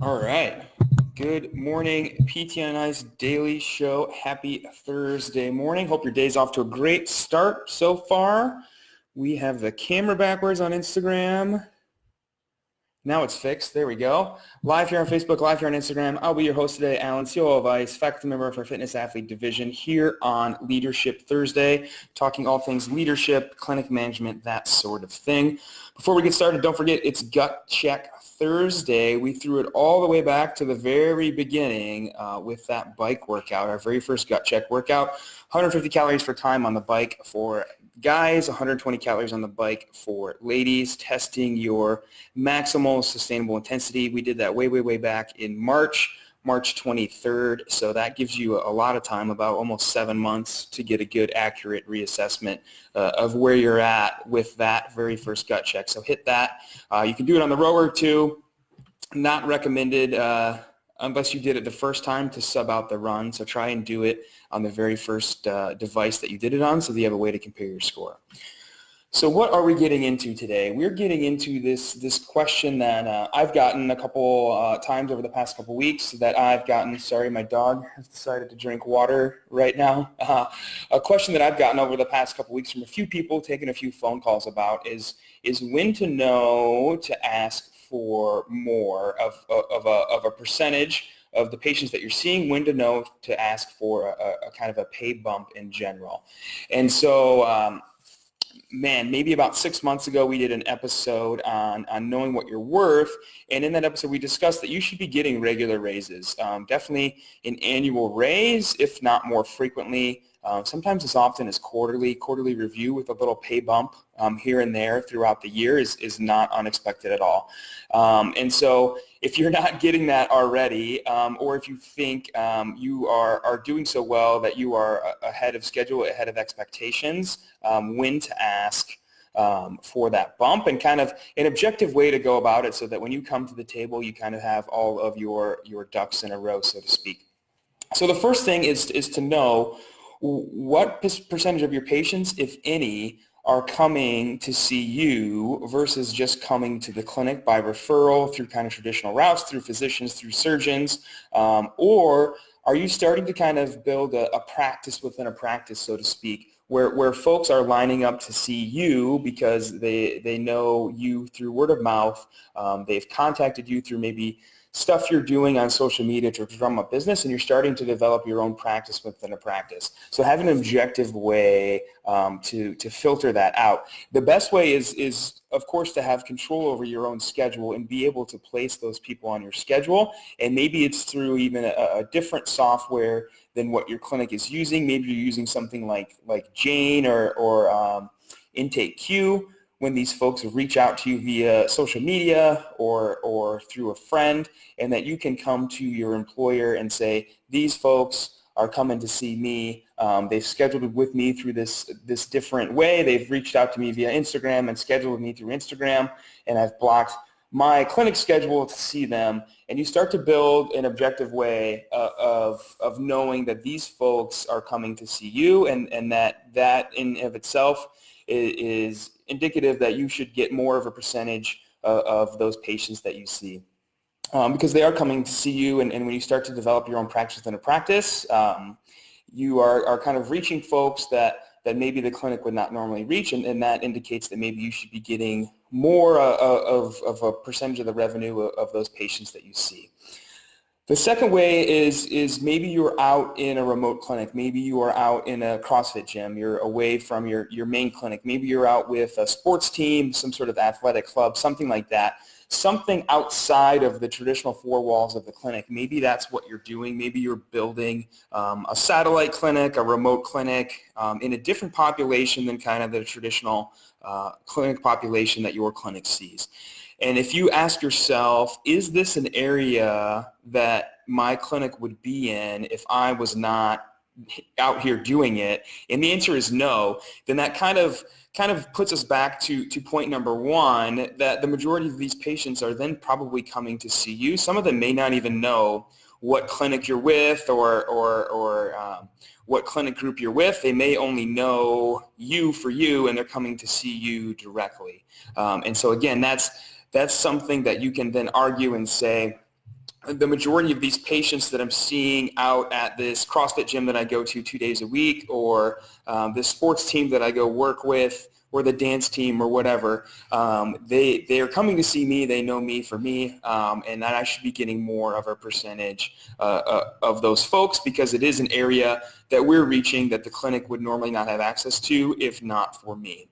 All right. Good morning, PTNI's daily show. Happy Thursday morning. Hope your day's off to a great start so far. We have the camera backwards on Instagram. Now it's fixed. There we go. Live here on Facebook, live here on Instagram. I'll be your host today, Alan, COO of ICE, faculty member of our Fitness Athlete Division here on Leadership Thursday, talking all things leadership, clinic management, that sort of thing. Before we get started, don't forget it's Gut Check Thursday. We threw it all the way back to the very beginning with that bike workout, our very first Gut Check workout. 150 calories for time on the bike for guys, 120 calories on the bike for ladies, testing your maximal sustainable intensity. We did that way back in March 23rd. So that gives you a lot of time, about almost 7 months, to get a good, accurate reassessment of where you're at with that very first gut check. So hit that. You can do it on the rower too. Not recommended unless you did it the first time to sub out the run. So try and do it on the very first device that you did it on so that you have a way to compare your score. So what are we getting into today? We're getting into this question that I've gotten a couple times over the past couple weeks that I've gotten. Sorry, my dog has decided to drink water right now. A question that I've gotten over the past couple weeks from a few people, taking a few phone calls about is when to know to ask for more of a percentage of the patients that you're seeing, when to know to ask for a kind of a pay bump in general. And so maybe about 6 months ago, we did an episode on knowing what you're worth. And in that episode, we discussed that you should be getting regular raises, definitely an annual raise, if not more frequently. Sometimes as often as quarterly review with a little pay bump here and there throughout the year is not unexpected at all. And so if you're not getting that already, or if you think you are doing so well that you are ahead of schedule, ahead of expectations, when to ask for that bump, and kind of an objective way to go about it so that when you come to the table, you kind of have all of your ducks in a row, so to speak. So the first thing is to know what percentage of your patients, if any, are coming to see you versus just coming to the clinic by referral through kind of traditional routes, through physicians, through surgeons, or are you starting to kind of build a practice within a practice, so to speak, where folks are lining up to see you because they know you through word of mouth, they've contacted you through maybe stuff you're doing on social media to drum up business, and you're starting to develop your own practice within a practice. So having an objective way to filter that out. The best way is of course to have control over your own schedule and be able to place those people on your schedule. And maybe it's through even a different software than what your clinic is using. Maybe you're using something like Jane or IntakeQ, when these folks reach out to you via social media or through a friend, and that you can come to your employer and say, these folks are coming to see me. They've scheduled with me through this different way. They've reached out to me via Instagram and scheduled with me through Instagram, and I've blocked my clinic schedule to see them. And you start to build an objective way of knowing that these folks are coming to see you, and that in of itself is indicative that you should get more of a percentage of those patients that you see. Because they are coming to see you, and when you start to develop your own practice within a practice, you are kind of reaching folks that maybe the clinic would not normally reach, and that indicates that maybe you should be getting more of a percentage of the revenue of those patients that you see. The second way is maybe you're out in a remote clinic. Maybe you are out in a CrossFit gym. You're away from your main clinic. Maybe you're out with a sports team, some sort of athletic club, something like that. Something outside of the traditional four walls of the clinic. Maybe that's what you're doing. Maybe you're building a satellite clinic, a remote clinic in a different population than kind of the traditional clinic population that your clinic sees. And if you ask yourself, is this an area that my clinic would be in if I was not out here doing it? And the answer is no. Then that kind of puts us back to point number one, that the majority of these patients are then probably coming to see you. Some of them may not even know what clinic you're with or what clinic group you're with. They may only know you for you, and they're coming to see you directly. And so again, that's something that you can then argue and say, the majority of these patients that I'm seeing out at this CrossFit gym that I go to 2 days a week, or this sports team that I go work with, or the dance team or whatever, they are coming to see me. They know me for me, and that I should be getting more of a percentage of those folks, because it is an area that we're reaching that the clinic would normally not have access to if not for me.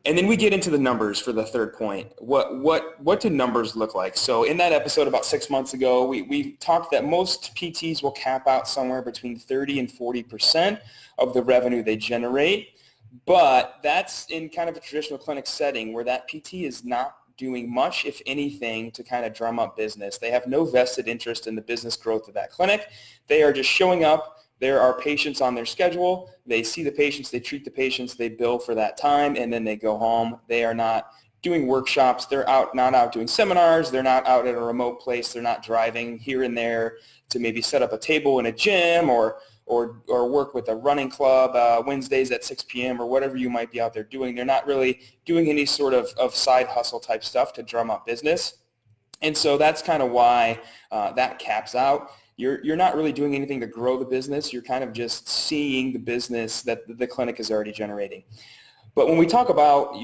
And then we get into the numbers for the third point. What do numbers look like? So in that episode about 6 months ago, we talked that most PTs will cap out somewhere between 30 and 40% of the revenue they generate. But that's in kind of a traditional clinic setting where that PT is not doing much, if anything, to kind of drum up business. They have no vested interest in the business growth of that clinic. They are just showing up. There are patients on their schedule. They see the patients, they treat the patients, they bill for that time, and then they go home. They are not doing workshops. They're not out doing seminars. They're not out at a remote place. They're not driving here and there to maybe set up a table in a gym or work with a running club Wednesdays at 6 p.m. or whatever you might be out there doing. They're not really doing any sort of side hustle type stuff to drum up business. And so that's kind of why that caps out. You're not really doing anything to grow the business. You're kind of just seeing the business that the clinic is already generating. But when we talk about,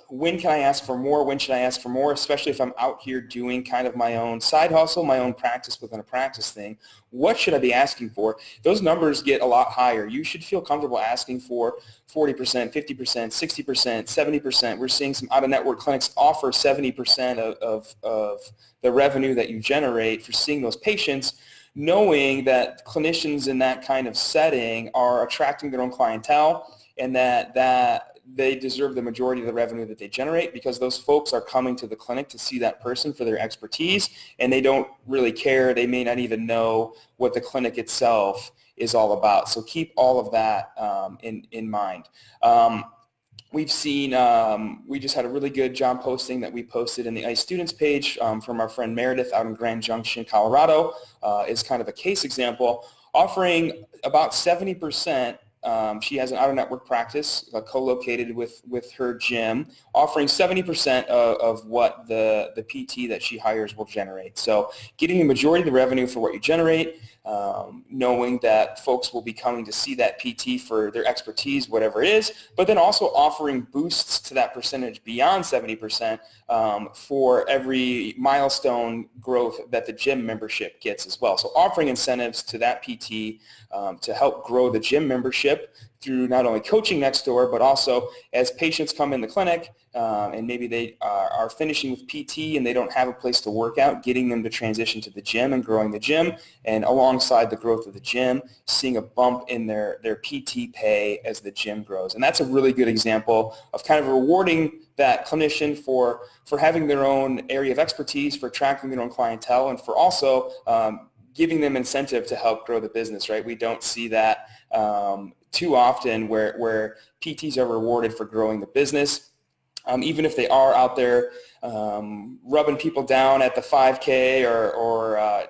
when can I ask for more? When should I ask for more? Especially if I'm out here doing kind of my own side hustle, my own practice within a practice thing. What should I be asking for? Those numbers get a lot higher. You should feel comfortable asking for 40%, 50%, 60%, 70%. We're seeing some out-of-network clinics offer 70% of the revenue that you generate for seeing those patients, knowing that clinicians in that kind of setting are attracting their own clientele, and that they deserve the majority of the revenue that they generate, because those folks are coming to the clinic to see that person for their expertise, and they don't really care. They may not even know what the clinic itself is all about. So keep all of that in mind. We've seen, we just had a really good job posting that we posted in the ICE Students page from our friend Meredith out in Grand Junction, Colorado, is kind of a case example, offering about 70%. She has an out-of-network practice co-located with her gym, offering 70% of what the PT that she hires will generate. So getting the majority of the revenue for what you generate, knowing that folks will be coming to see that PT for their expertise, whatever it is, but then also offering boosts to that percentage beyond 70% for every milestone growth that the gym membership gets as well. So offering incentives to that PT to help grow the gym membership through not only coaching next door, but also as patients come in the clinic and maybe they are finishing with PT and they don't have a place to work out, getting them to transition to the gym and growing the gym, and alongside the growth of the gym, seeing a bump in their PT pay as the gym grows. And that's a really good example of kind of rewarding that clinician for having their own area of expertise, for attracting their own clientele, and for also giving them incentive to help grow the business, right? We don't see that too often where PTs are rewarded for growing the business. Even if they are out there rubbing people down at the 5K or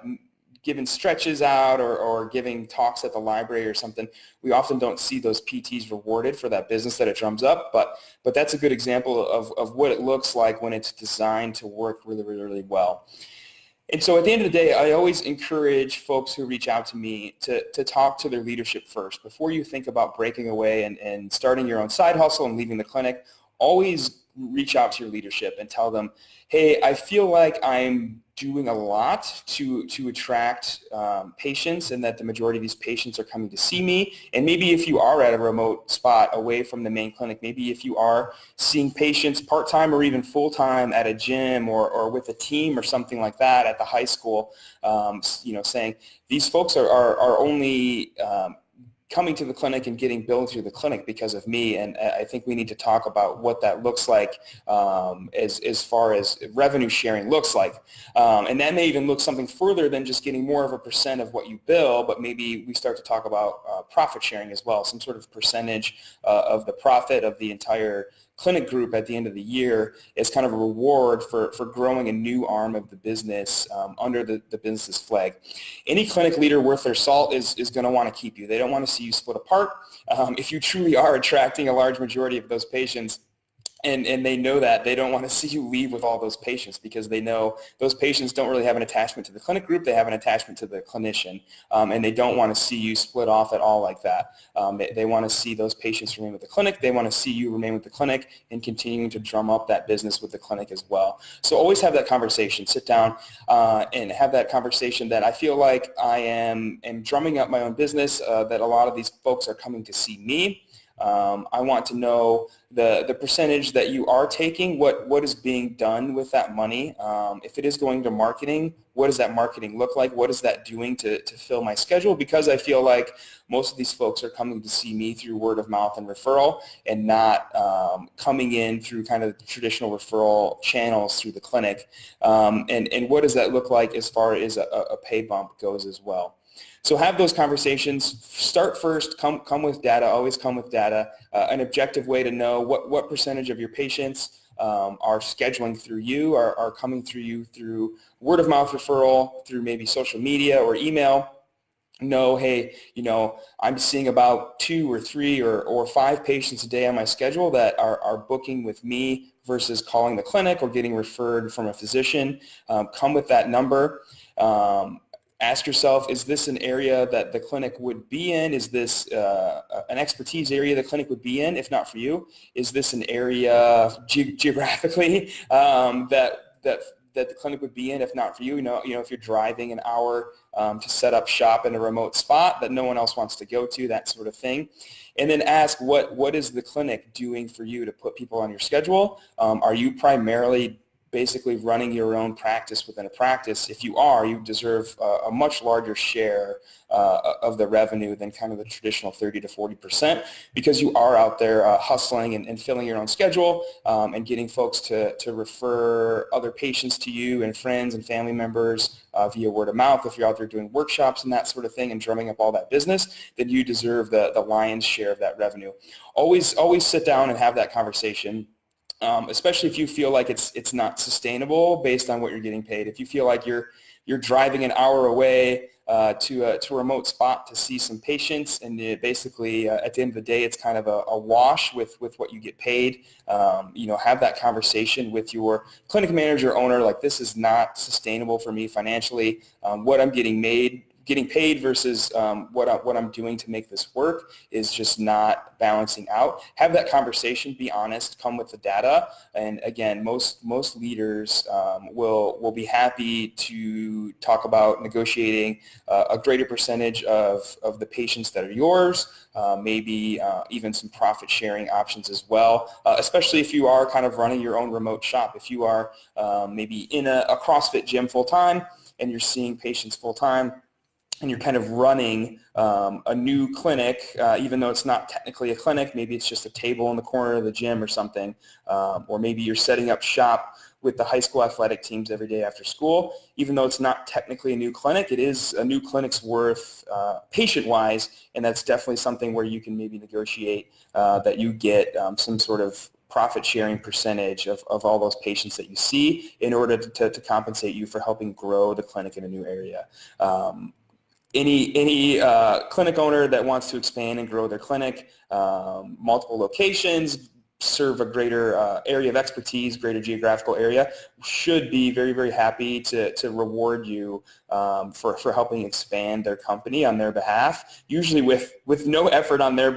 giving stretches out or giving talks at the library or something, we often don't see those PTs rewarded for that business that it drums up. But that's a good example of what it looks like when it's designed to work really, really, really well. And so at the end of the day, I always encourage folks who reach out to me to talk to their leadership first. Before you think about breaking away and starting your own side hustle and leaving the clinic, always reach out to your leadership and tell them, hey, I feel like I'm doing a lot to attract patients, and that the majority of these patients are coming to see me. And maybe if you are at a remote spot away from the main clinic, maybe if you are seeing patients part-time or even full-time at a gym or with a team or something like that at the high school, saying these folks are only coming to the clinic and getting billed through the clinic because of me. And I think we need to talk about what that looks like as far as revenue sharing looks like. And that may even look something further than just getting more of a percent of what you bill, but maybe we start to talk about profit sharing as well, some sort of percentage of the profit of the entire clinic group at the end of the year is kind of a reward for growing a new arm of the business under the business's flag. Any clinic leader worth their salt is going to want to keep you. They don't want to see you split apart. If you truly are attracting a large majority of those patients And they know that they don't want to see you leave with all those patients, because they know those patients don't really have an attachment to the clinic group. They have an attachment to the clinician, and they don't want to see you split off at all like that. They want to see those patients remain with the clinic. They want to see you remain with the clinic and continuing to drum up that business with the clinic as well. So always have that conversation. Sit down and have that conversation that I feel like I am drumming up my own business, that a lot of these folks are coming to see me. I want to know the percentage that you are taking, what is being done with that money. If it is going to marketing, what does that marketing look like? What is that doing to fill my schedule? Because I feel like most of these folks are coming to see me through word of mouth and referral, and not coming in through kind of the traditional referral channels through the clinic. And what does that look like as far as a pay bump goes as well? So have those conversations. Start first. Come with data. Always come with data. An objective way to know what percentage of your patients are scheduling through you, are coming through you through word of mouth referral, through maybe social media or email. Know, hey, I'm seeing about 2 or 3 or 5 patients a day on my schedule that are booking with me versus calling the clinic or getting referred from a physician. Come with that number. Ask yourself, is this an area that the clinic would be in? Is this an expertise area the clinic would be in? If not for you, is this an area geographically that the clinic would be in? If not for you, if you're driving an hour to set up shop in a remote spot that no one else wants to go to, that sort of thing. And then ask, what is the clinic doing for you to put people on your schedule? Are you primarily basically running your own practice within a practice? If you are, you deserve a much larger share of the revenue than kind of the traditional 30 to 40%, because you are out there hustling and filling your own schedule, and getting folks to refer other patients to you and friends and family members via word of mouth. If you're out there doing workshops and that sort of thing and drumming up all that business, then you deserve the lion's share of that revenue. Always sit down and have that conversation. Especially if you feel like it's not sustainable based on what you're getting paid. If you feel like you're driving an hour away to a remote spot to see some patients, and basically at the end of the day it's kind of a wash with what you get paid, have that conversation with your clinic manager, owner, like, this is not sustainable for me financially. What I'm getting paid versus what I'm doing to make this work is just not balancing out. Have that conversation. Be honest. Come with the data. And again, most leaders will be happy to talk about negotiating a greater percentage of the patients that are yours. Maybe even some profit sharing options as well, especially if you are kind of running your own remote shop. If you are maybe in a CrossFit gym full time and you're seeing patients full time, and you're kind of running a new clinic, even though it's not technically a clinic, maybe it's just a table in the corner of the gym or something, or maybe you're setting up shop with the high school athletic teams every day after school. Even though it's not technically a new clinic, it is a new clinic's worth patient-wise, and that's definitely something where you can maybe negotiate that you get some sort of profit-sharing percentage of all those patients that you see in order to compensate you for helping grow the clinic in a new area. Any clinic owner that wants to expand and grow their clinic, multiple locations, serve a greater area of expertise, greater geographical area, should be very, very happy to reward you for helping expand their company on their behalf, usually with no effort on their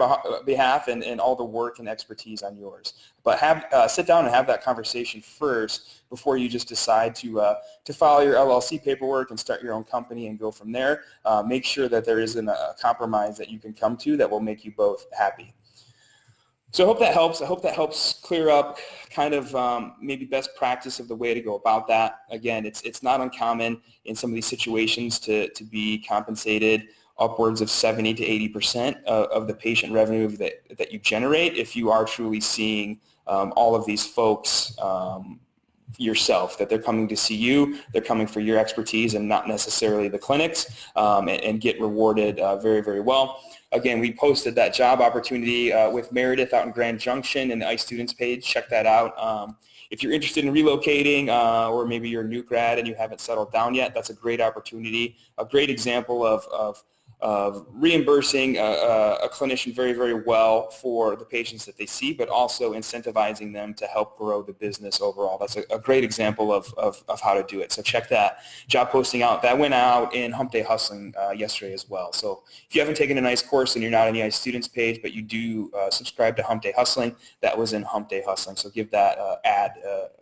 behalf and all the work and expertise on yours. But sit down and have that conversation first before you just decide to file your LLC paperwork and start your own company and go from there. Make sure that there isn't a compromise that you can come to that will make you both happy. So I hope that helps. I hope that helps clear up kind of maybe best practice of the way to go about that. Again, it's not uncommon in some of these situations to be compensated upwards of 70 to 80% of the patient revenue that you generate if you are truly seeing all of these folks yourself, that they're coming to see you, they're coming for your expertise and not necessarily the clinics, and get rewarded very, very well. Again, we posted that job opportunity with Meredith out in Grand Junction in the iStudents page. Check that out. If you're interested in relocating or maybe you're a new grad and you haven't settled down yet, that's a great opportunity, a great example of reimbursing a clinician very, very well for the patients that they see, but also incentivizing them to help grow the business overall. That's a great example of how to do it. So check that job posting out. That went out in Hump Day Hustling yesterday as well. So if you haven't taken an ICE course and you're not on the ICE students page, but you do subscribe to Hump Day Hustling, that was in Hump Day Hustling. So give that ad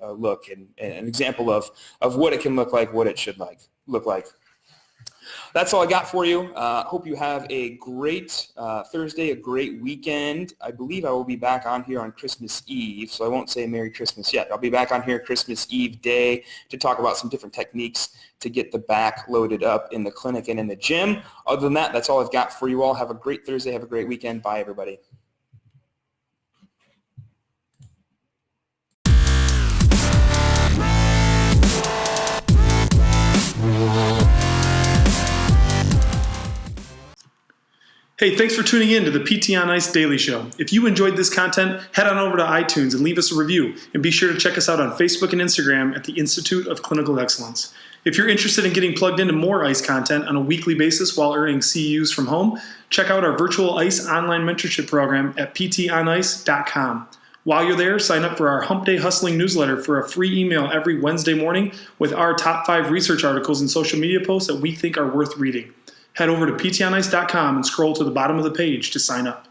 a look and an example of what it can look like, what it should look like. That's all I got for you. Hope you have a great Thursday, a great weekend. I believe I will be back on here on Christmas Eve, so I won't say Merry Christmas yet. I'll be back on here Christmas Eve day to talk about some different techniques to get the back loaded up in the clinic and in the gym. Other than that, that's all I've got for you all. Have a great Thursday. Have a great weekend. Bye, everybody. Hey, thanks for tuning in to the PT on Ice Daily Show. If you enjoyed this content, head on over to iTunes and leave us a review. And be sure to check us out on Facebook and Instagram at the Institute of Clinical Excellence. If you're interested in getting plugged into more ICE content on a weekly basis while earning CEUs from home, check out our virtual ICE online mentorship program at ptonice.com. While you're there, sign up for our Hump Day Hustling newsletter for a free email every Wednesday morning with our top 5 research articles and social media posts that we think are worth reading. Head over to ptonice.com and scroll to the bottom of the page to sign up.